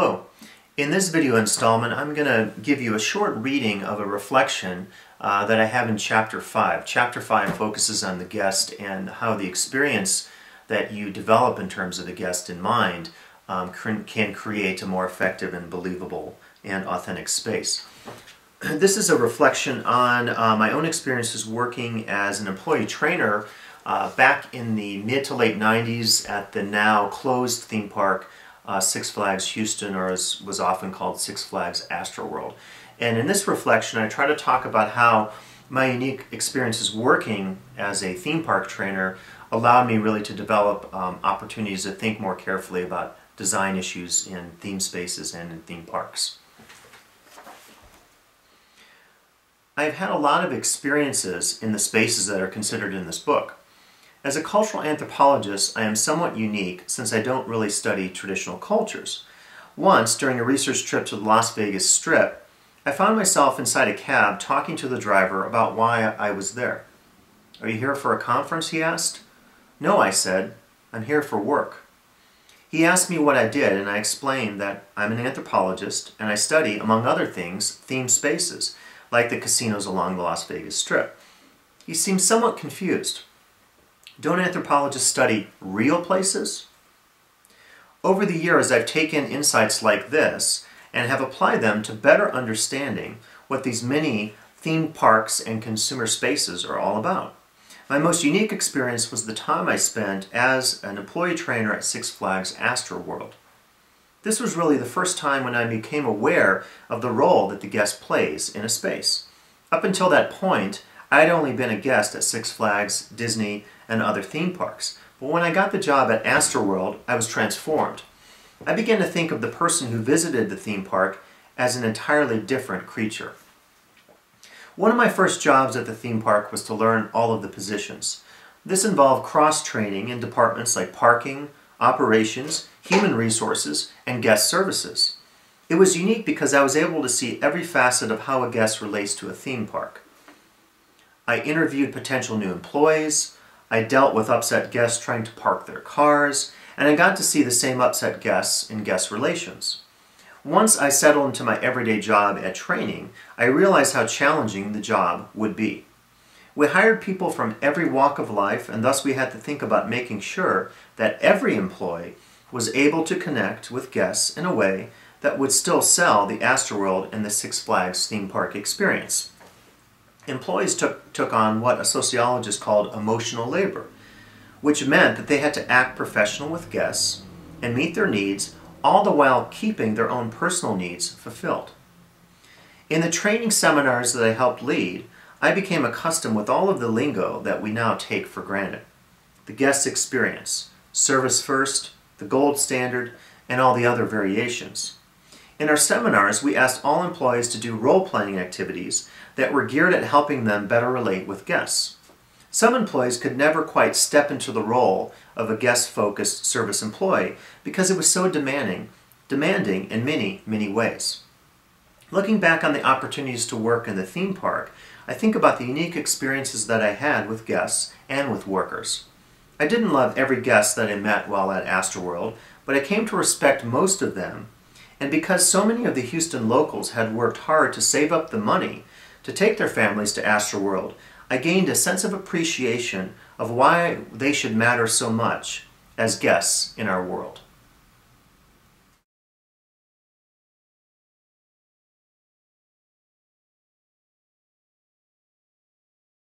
Hello. In this video installment, I'm going to give you a short reading of a reflection that I have in Chapter 5. Chapter 5 focuses on the guest and how the experience that you develop in terms of the guest in mind can create a more effective and believable and authentic space. This is a reflection on my own experiences working as an employee trainer back in the mid to late 90s at the now closed theme park Six Flags Houston, or as was often called Six Flags Astroworld. And in this reflection I try to talk about how my unique experiences working as a theme park trainer allowed me really to develop opportunities to think more carefully about design issues in theme spaces and in theme parks. I've had a lot of experiences in the spaces that are considered in this book. As a cultural anthropologist, I am somewhat unique since I don't really study traditional cultures. Once, during a research trip to the Las Vegas Strip, I found myself inside a cab talking to the driver about why I was there. "Are you here for a conference?" he asked. "No," I said. "I'm here for work." He asked me what I did, and I explained that I'm an anthropologist and I study, among other things, theme spaces, like the casinos along the Las Vegas Strip. He seemed somewhat confused. Don't anthropologists study real places? Over the years, I've taken insights like this and have applied them to better understanding what these many theme parks and consumer spaces are all about. My most unique experience was the time I spent as an employee trainer at Six Flags Astroworld. This was really the first time when I became aware of the role that the guest plays in a space. Up until that point, I'd only been a guest at Six Flags, Disney, and other theme parks. But when I got the job at Astroworld, I was transformed. I began to think of the person who visited the theme park as an entirely different creature. One of my first jobs at the theme park was to learn all of the positions. This involved cross-training in departments like parking, operations, human resources, and guest services. It was unique because I was able to see every facet of how a guest relates to a theme park. I interviewed potential new employees, I dealt with upset guests trying to park their cars, and I got to see the same upset guests in guest relations. Once I settled into my everyday job at training, I realized how challenging the job would be. We hired people from every walk of life, and thus we had to think about making sure that every employee was able to connect with guests in a way that would still sell the Astroworld and the Six Flags theme park experience. Employees took on what a sociologist called emotional labor, which meant that they had to act professional with guests and meet their needs, all the while keeping their own personal needs fulfilled. In the training seminars that I helped lead, I became accustomed with all of the lingo that we now take for granted. The guest experience, service first, the gold standard, and all the other variations. In our seminars, we asked all employees to do role-playing activities that were geared at helping them better relate with guests. Some employees could never quite step into the role of a guest-focused service employee because it was so demanding in many, many ways. Looking back on the opportunities to work in the theme park, I think about the unique experiences that I had with guests and with workers. I didn't love every guest that I met while at Astroworld, but I came to respect most of them. And because so many of the Houston locals had worked hard to save up the money to take their families to Astroworld, I gained a sense of appreciation of why they should matter so much as guests in our world.